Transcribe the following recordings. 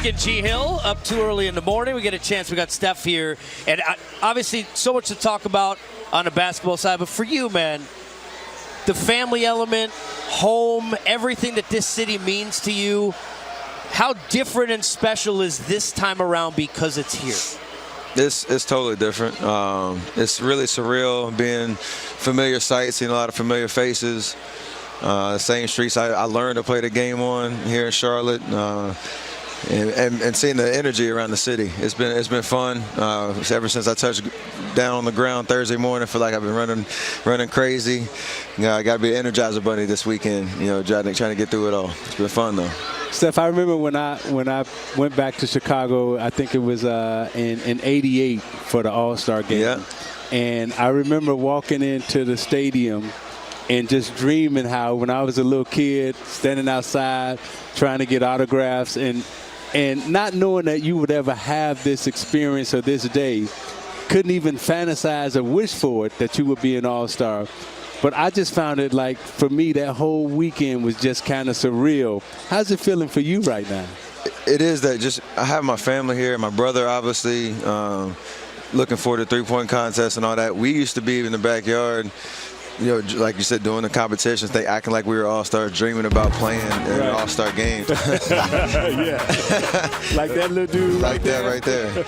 and G Hill up too early in the morning. We get a chance. We got Steph here. And obviously so much to talk about on the basketball side. But for you, man, the family element, home, everything that this city means to you, how different and special is this time around because it's here? It's totally different. It's really surreal being familiar sights, seeing a lot of familiar faces. Same streets I learned to play the game on here in Charlotte, and seeing the energy around the city. It's been fun. Ever since I touched down on the ground Thursday morning, I feel like I've been running crazy. I got to be an Energizer Bunny this weekend. Trying to get through it all. It's been fun though. Steph, I remember when I went back to Chicago, I think it was in '88 for the All-Star game. Yeah. And I remember walking into the stadium and just dreaming how when I was a little kid, standing outside trying to get autographs and not knowing that you would ever have this experience or this day, couldn't even fantasize or wish for it that you would be an All-Star. But I just found it like, for me, that whole weekend was just kind of surreal. How's it feeling for you right now? It is that just I have my family here, my brother obviously, looking forward to three-point contest and all that. We used to be in the backyard, like you said, doing the competitions, they acting like we were all-stars, dreaming about playing in an all-star game. Yeah, like that little dude like that right there.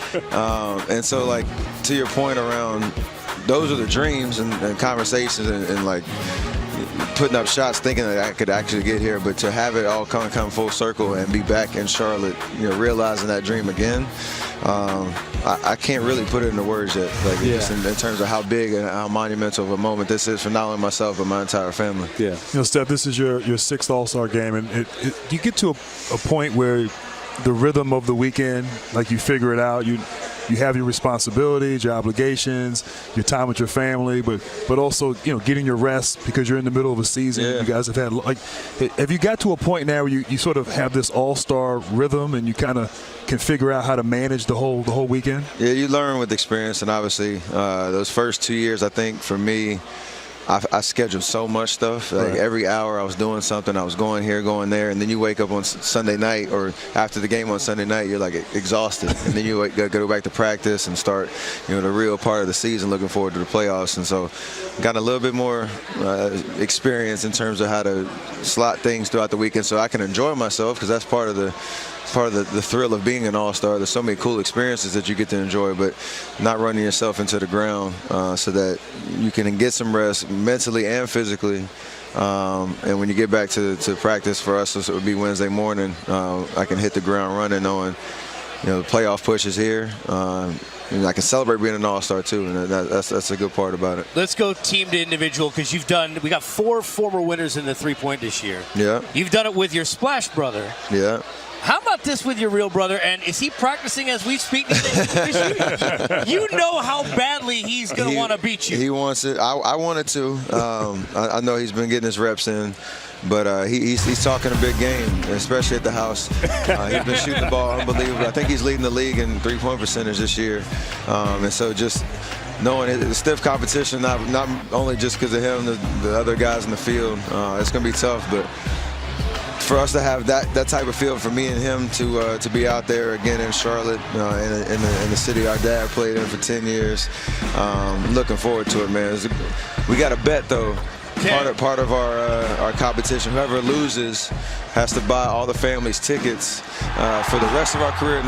And so, like, to your point around, those are the dreams and conversations and like putting up shots thinking that I could actually get here, but to have it all come full circle and be back in Charlotte, realizing that dream again, I can't really put it into words yet, just in terms of how big and how monumental of a moment this is for not only myself but my entire family. Yeah. Steph, this is your sixth All-Star game, and you get to a point where the rhythm of the weekend, like you figure it out, you have your responsibilities, your obligations, your time with your family, but also getting your rest because you're in the middle of a season. Yeah. You guys have had have you got to a point now where you sort of have this all-star rhythm and you kind of can figure out how to manage the whole weekend? Yeah, you learn with experience, and obviously those first 2 years, I think for me, I scheduled so much stuff. Like every hour I was doing something. I was going here, going there, and then you wake up on Sunday night or after the game on Sunday night, you're like exhausted, and then you go back to practice and start, the real part of the season, looking forward to the playoffs. And so, got a little bit more experience in terms of how to slot things throughout the weekend, so I can enjoy myself, because that's part of the thrill of being an all-star. There's so many cool experiences that you get to enjoy, but not running yourself into the ground so that you can get some rest mentally and physically. And when you get back to practice, for us, it would be Wednesday morning, I can hit the ground running knowing, the playoff push is here. And I can celebrate being an all-star too, and that's a good part about it. Let's go team to individual, because we got 4 former winners in the three-point this year. Yeah. You've done it with your Splash brother. Yeah. How about this with your real brother? And is he practicing as we speak? You know how badly he's going to want to beat you. He wants it. I wanted to. I know he's been getting his reps in, but he's talking a big game, especially at the house. He's been shooting the ball unbelievable. I think he's leading the league in three-point percentage this year. And so just knowing it's stiff competition, not only just because of him, the other guys in the field, it's going to be tough, but for us to have that type of feel, for me and him to be out there again in Charlotte, in the city our dad played in for 10 years, looking forward to it, man. We got a bet though. Part of our competition. Whoever loses has to buy all the family's tickets for the rest of our career.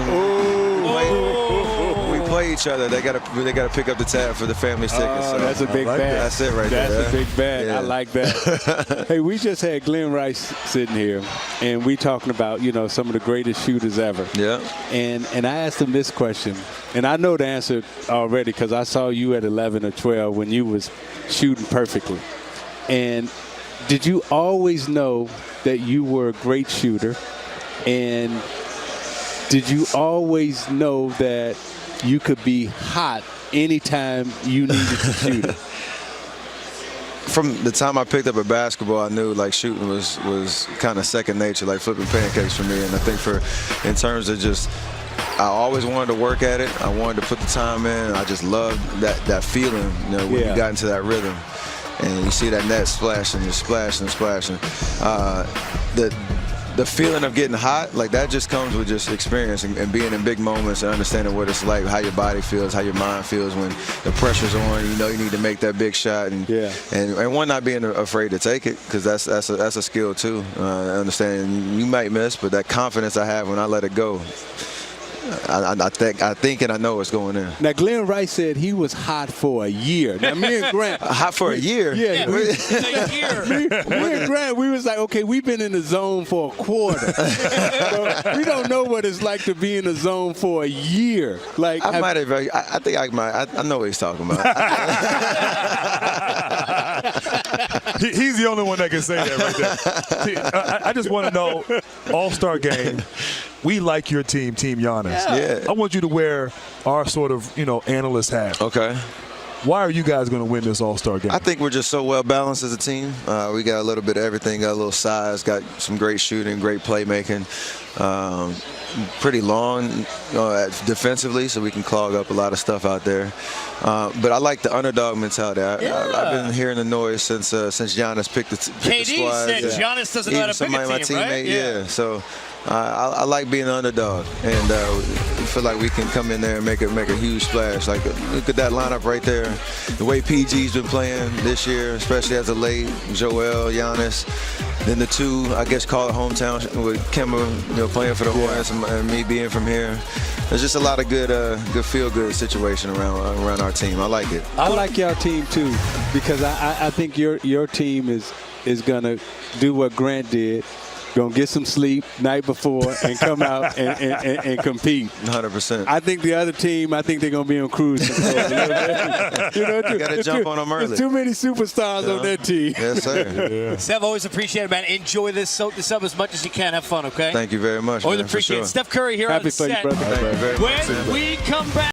We play each other. They gotta pick up the tab for the family's tickets. So that's a big bet. That's it right there. That's a big bet. Yeah. I like that. Hey, we just had Glenn Rice sitting here, and we talking about some of the greatest shooters ever. Yeah. And I asked him this question, and I know the answer already because I saw you at 11 or 12 when you was shooting perfectly. And did you always know that you were a great shooter? And did you always know that you could be hot anytime you needed to shoot it? From the time I picked up a basketball, I knew like shooting was kind of second nature, like flipping pancakes for me. And I think in terms of just, I always wanted to work at it. I wanted to put the time in. I just loved that feeling, when you got into that rhythm. And you see that net splashing and splashing and splashing. the feeling of getting hot, like that just comes with just experience and being in big moments and understanding what it's like, how your body feels, how your mind feels when the pressure's on. You know you need to make that big shot, and one, not being afraid to take it, because that's a skill too. Understanding you might miss, but that confidence I have when I let it go, I think and I know it's going in. Now, Glenn Rice said he was hot for a year. Now, me and Grant. Hot for a year? Yeah. Me and Grant, we was like, okay, we've been in the zone for a quarter. So we don't know what it's like to be in the zone for a year. Like I might have. I think I might. I know what he's talking about. He's the only one that can say that right there. See, I just want to know, All-Star game, we like your team, Team Giannis. Yeah. I want you to wear our sort of, analyst hat. Okay. Why are you guys going to win this All-Star game? I think we're just so well balanced as a team. We got a little bit of everything. Got a little size. Got some great shooting, great playmaking. Pretty long defensively, so we can clog up a lot of stuff out there. But I like the underdog mentality. I've been hearing the noise since Giannis picked the squad. KD said Giannis doesn't know how to pick a team, right? Yeah. So I like being an underdog, and I feel like we can come in there and make a huge splash. Like, look at that lineup right there. The way PG's been playing this year, especially as of late, Joel, Giannis. Then the two, I guess, call it hometown with Kemba, playing for the Hornets and me being from here. There's just a lot of good feel-good situation around our team. I like it. I like your team too, because I think your team is gonna do what Grant did. Gonna get some sleep night before and come out and compete. 100%. I think the other team, they're gonna be on cruise control a little bit. You gotta jump on them early. There's too many superstars on that team. Yes, sir. Steph, always appreciate it, man. Enjoy this, soak this up as much as you can. Have fun, okay? Thank you very much. Always man, appreciate it. sure. Steph Curry here Happy on the for you, set. brother. Thank you very much. When we come back.